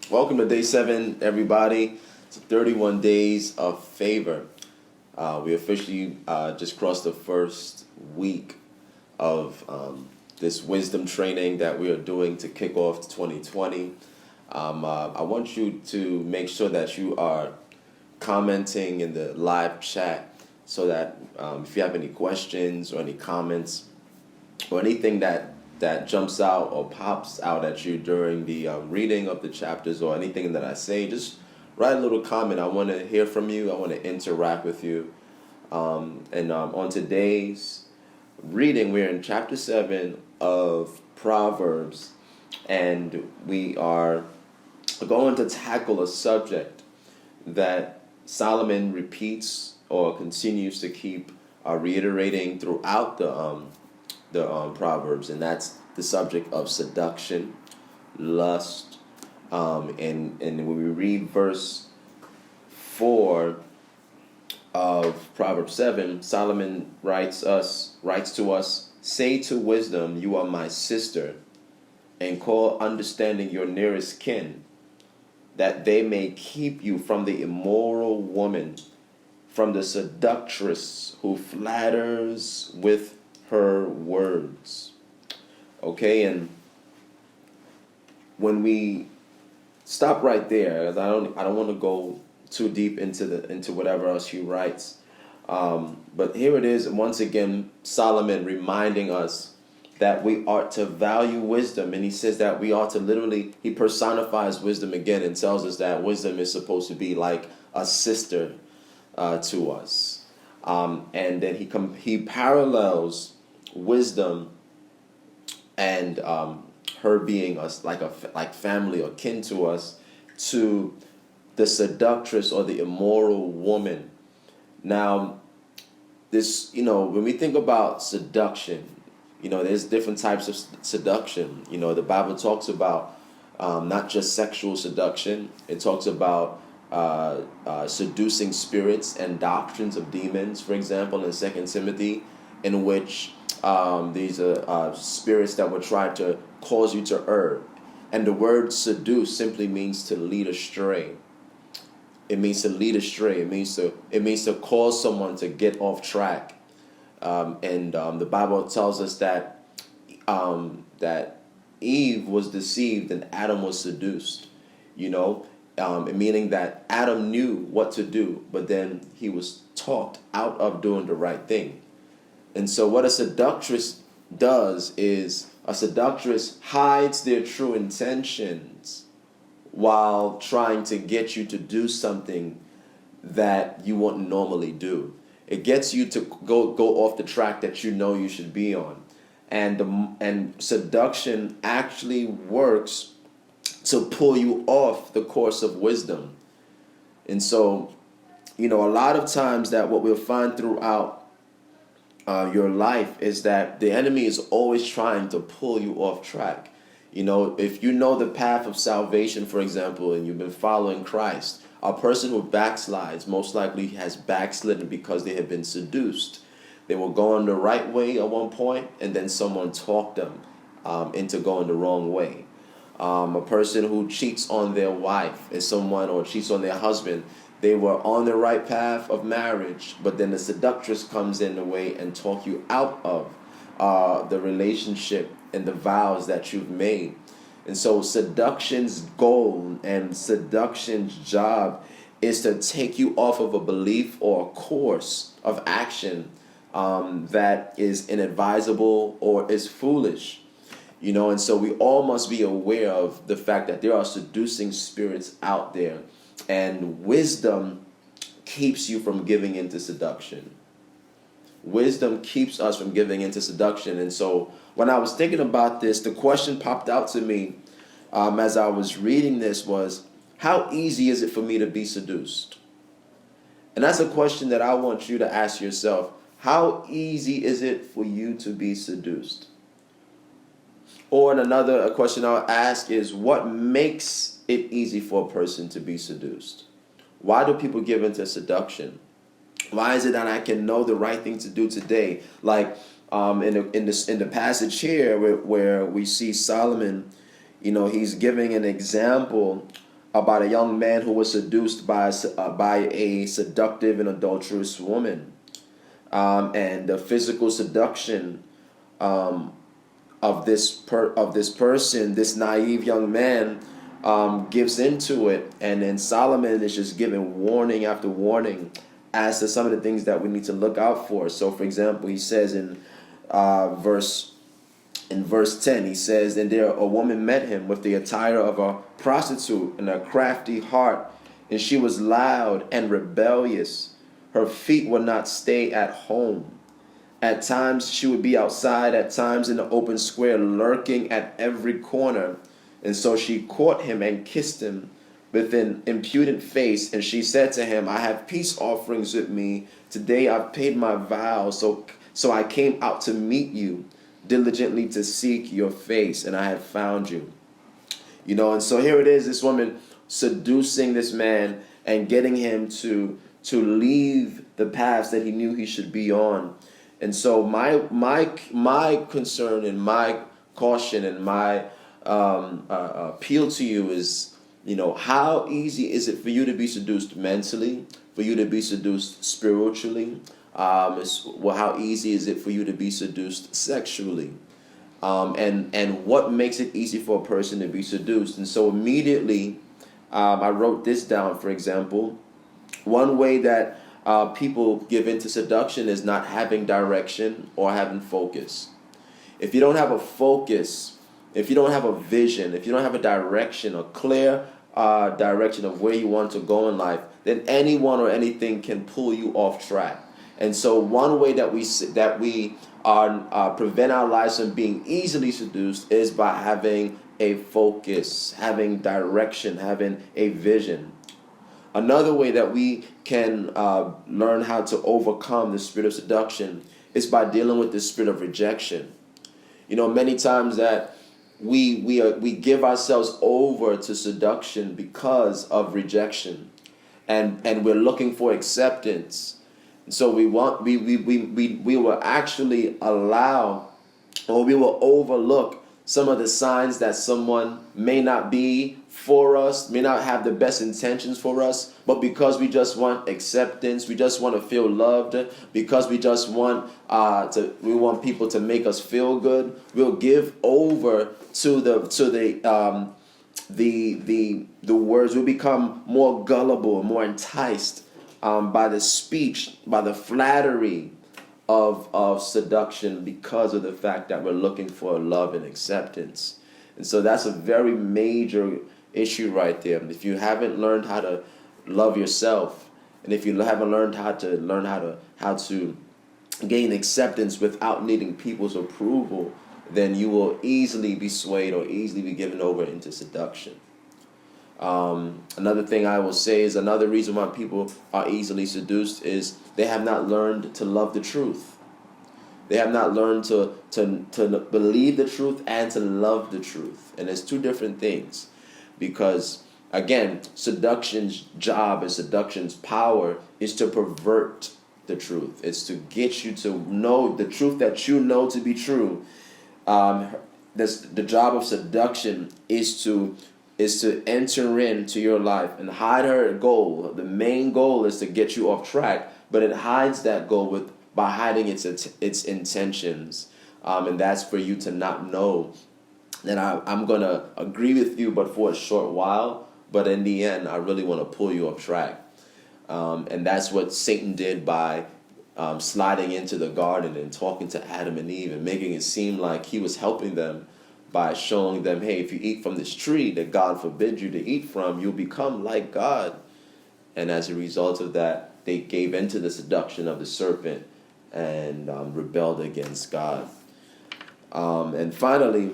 Welcome to day 7, everybody. It's 31 days of favor. We officially just crossed the first week of this wisdom training that we are doing to kick off 2020. I want you to make sure that you are commenting in the live chat so that if you have any questions or any comments or anything that jumps out or pops out at you during the reading of the chapters or anything that I say, just write a little comment. I want to hear from you. I want to interact with you. And on today's reading, we're in chapter 7 of Proverbs, and we are going to tackle a subject that Solomon repeats or continues to keep reiterating throughout the Proverbs, and that's the subject of seduction, lust, and when we read verse 4 of Proverbs 7, Solomon writes to us, "Say to wisdom, you are my sister, and call understanding your nearest kin, that they may keep you from the immoral woman, from the seductress who flatters with her words." Okay, and when we stop right there, I don't want to go too deep into whatever else he writes, but here it is once again, Solomon reminding us that we ought to value wisdom, and he says that we ought to he personifies wisdom again and tells us that wisdom is supposed to be like a sister to us, and then he parallels wisdom and her being us like family or kin to us to the seductress or the immoral woman. Now, this, when we think about seduction, there's different types of seduction. The Bible talks about not just sexual seduction. It talks about seducing spirits and doctrines of demons, for example, in 2 Timothy, in which these are spirits that will try to cause you to err. And the word seduce simply means to lead astray. It means to lead astray. It means to cause someone to get off track. And the Bible tells us that that Eve was deceived and Adam was seduced. Meaning that Adam knew what to do, but then he was talked out of doing the right thing. And so what a seductress does is a seductress hides their true intentions while trying to get you to do something that you wouldn't normally do. It gets you to go off the track that you know you should be on. And seduction actually works to pull you off the course of wisdom. And so, a lot of times that what we'll find throughout your life is that the enemy is always trying to pull you off track. If you know the path of salvation, for example, and you've been following Christ, a person who backslides most likely has backslidden because they have been seduced. They were going the right way at one point, and then someone talked them into going the wrong way. A person who cheats on their wife or cheats on their husband, they were on the right path of marriage, but then the seductress comes in the way and talk you out of the relationship and the vows that you've made. And so seduction's goal and seduction's job is to take you off of a belief or a course of action that is inadvisable or is foolish. And so we all must be aware of the fact that there are seducing spirits out there, and wisdom keeps you from giving into seduction. Wisdom keeps us from giving into seduction. And so when I was thinking about this, the question popped out to me as I was reading this was, how easy is it for me to be seduced? And that's a question that I want you to ask yourself. How easy is it for you to be seduced? Or a question I'll ask is, what makes it easy for a person to be seduced? Why do people give into seduction? Why is it that I can know the right thing to do today? Like in the passage here where we see Solomon, he's giving an example about a young man who was seduced by a seductive and adulterous woman, and the physical seduction um, of this person, this naive young man, gives into it, and then Solomon is just giving warning after warning as to some of the things that we need to look out for. So, for example, he says uh, verse in verse 10, he says, "And there a woman met him with the attire of a prostitute and a crafty heart, and she was loud and rebellious. Her feet would not stay at home. At times she would be outside, at times in the open square, lurking at every corner. And so she caught him and kissed him with an impudent face. And she said to him, I have peace offerings with me. Today I've paid my vow. So I came out to meet you, diligently to seek your face, and I have found you." And so here it is, this woman seducing this man and getting him to leave the paths that he knew he should be on. And so my concern and my caution and my appeal to you is, how easy is it for you to be seduced mentally, for you to be seduced spiritually? How easy is it for you to be seduced sexually? And what makes it easy for a person to be seduced? And so immediately, I wrote this down. For example, one way that people give into seduction is not having direction or having focus. If you don't have a focus, if you don't have a vision, if you don't have a direction, a clear direction of where you want to go in life, then anyone or anything can pull you off track. And so one way that we are prevent our lives from being easily seduced is by having a focus, having direction, having a vision. Another way that we can learn how to overcome the spirit of seduction is by dealing with the spirit of rejection. Many times that we give ourselves over to seduction because of rejection, and we're looking for acceptance. And so we will actually allow, or we will overlook some of the signs that someone may not be for us, may not have the best intentions for us, but because we just want acceptance, we just want to feel loved, because we just want we want people to make us feel good, we'll give over to the words. We'll become more gullible, more enticed by the speech, by the flattery of seduction, because of the fact that we're looking for love and acceptance. And so that's a very major issue right there. If you haven't learned how to love yourself, and if you haven't learned how to gain acceptance without needing people's approval, then you will easily be swayed or easily be given over into seduction. Another thing I will say is, another reason why people are easily seduced is they have not learned to love the truth. They have not learned to believe the truth and to love the truth. And it's two different things. Because, again, seduction's job and seduction's power is to pervert the truth. It's to get you to know the truth that you know to be true. The job of seduction is to enter into your life and hide her goal. The main goal is to get you off track, but it hides that goal by hiding its intentions, and that's for you to not know that I'm gonna agree with you, but for a short while. But in the end, I really want to pull you off track, and that's what Satan did by sliding into the garden and talking to Adam and Eve and making it seem like he was helping them by showing them, hey, if you eat from this tree that God forbid you to eat from, you'll become like God. And as a result of that, they gave into the seduction of the serpent and rebelled against God. And finally,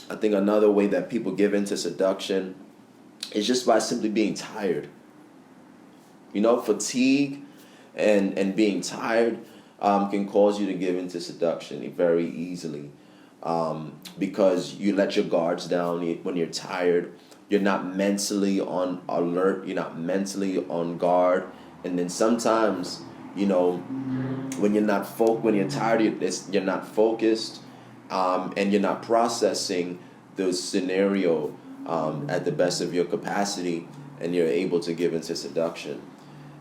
I think another way that people give into seduction is just by simply being tired. Fatigue and being tired can cause you to give into seduction very easily. Because you let your guards down when you're tired. You're not mentally on alert. You're not mentally on guard. And then sometimes, when you're tired, you're not focused, and you're not processing the scenario at the best of your capacity, and you're able to give into seduction.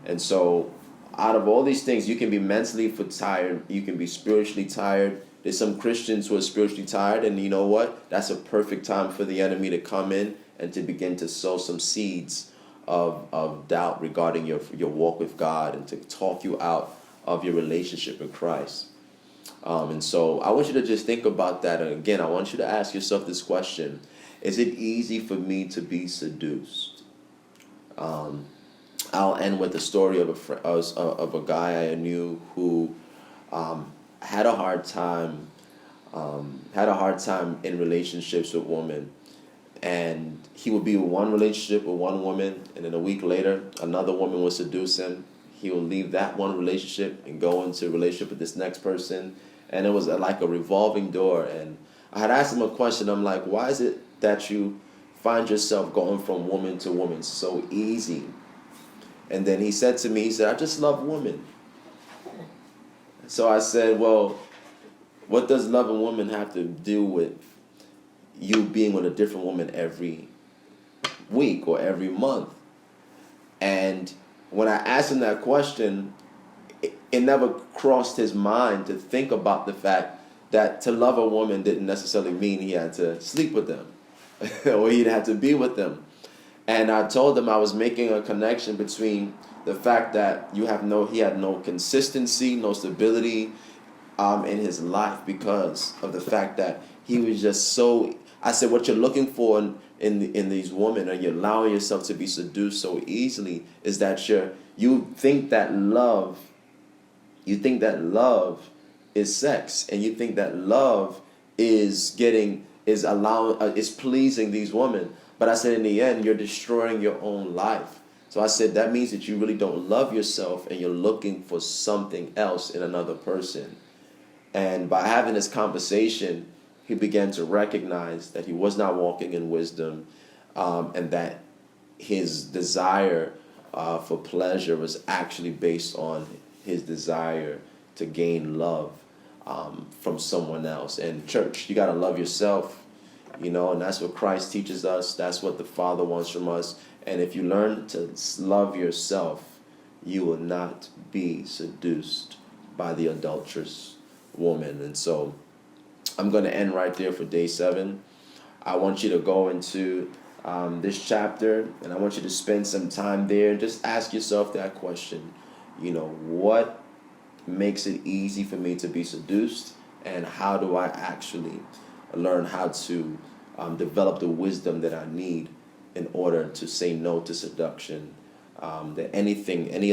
And so, out of all these things, you can be mentally tired, you can be spiritually tired. There's some Christians who are spiritually tired, and you know what? That's a perfect time for the enemy to come in and to begin to sow some seeds of doubt regarding your walk with God, and to talk you out of your relationship with Christ. And so I want you to just think about that. And again, I want you to ask yourself this question: is it easy for me to be seduced? I'll end with the story of a guy I knew who had a hard time in relationships with women, and he would be in one relationship with one woman, and then a week later another woman would seduce him. He would leave that one relationship and go into a relationship with this next person, and it was like a revolving door. And I had asked him a question. I'm like, why is it that you find yourself going from woman to woman so easy? And then he said to me, he said, I just love women. So I said, well, what does loving women have to do with you being with a different woman every week or every month? And when I asked him that question, it never crossed his mind to think about the fact that to love a woman didn't necessarily mean he had to sleep with them or he'd have to be with them. And I told him I was making a connection between the fact that he had no consistency, no stability in his life, because of the fact that he was just so. I said, what you're looking for in these women, and you're allowing yourself to be seduced so easily, is that you think that love is sex, and you think that love is pleasing these women. But I said, in the end, you're destroying your own life. So I said, that means that you really don't love yourself, and you're looking for something else in another person. And by having this conversation, he began to recognize that he was not walking in wisdom, and that his desire for pleasure was actually based on his desire to gain love from someone else. And church, you got to love yourself. And that's what Christ teaches us. That's what the Father wants from us. And if you learn to love yourself, you will not be seduced by the adulterous woman. And so I'm going to end right there for day 7. I want you to go into this chapter, and I want you to spend some time there. Just ask yourself that question. What makes it easy for me to be seduced, and how do I actually learn how to develop the wisdom that I need in order to say no to seduction. That any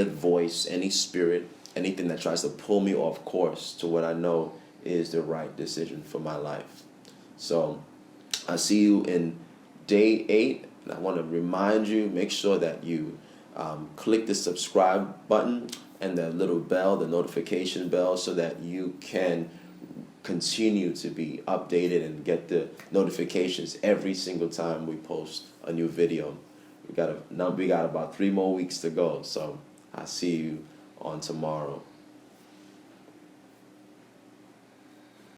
voice, any spirit, anything that tries to pull me off course to what I know is the right decision for my life. So I see you in day 8. And I want to remind you, make sure that you click the subscribe button and the little bell, the notification bell, so that you can continue to be updated and get the notifications every single time we post a new video. We got about 3 more weeks to go, so I'll see you on tomorrow.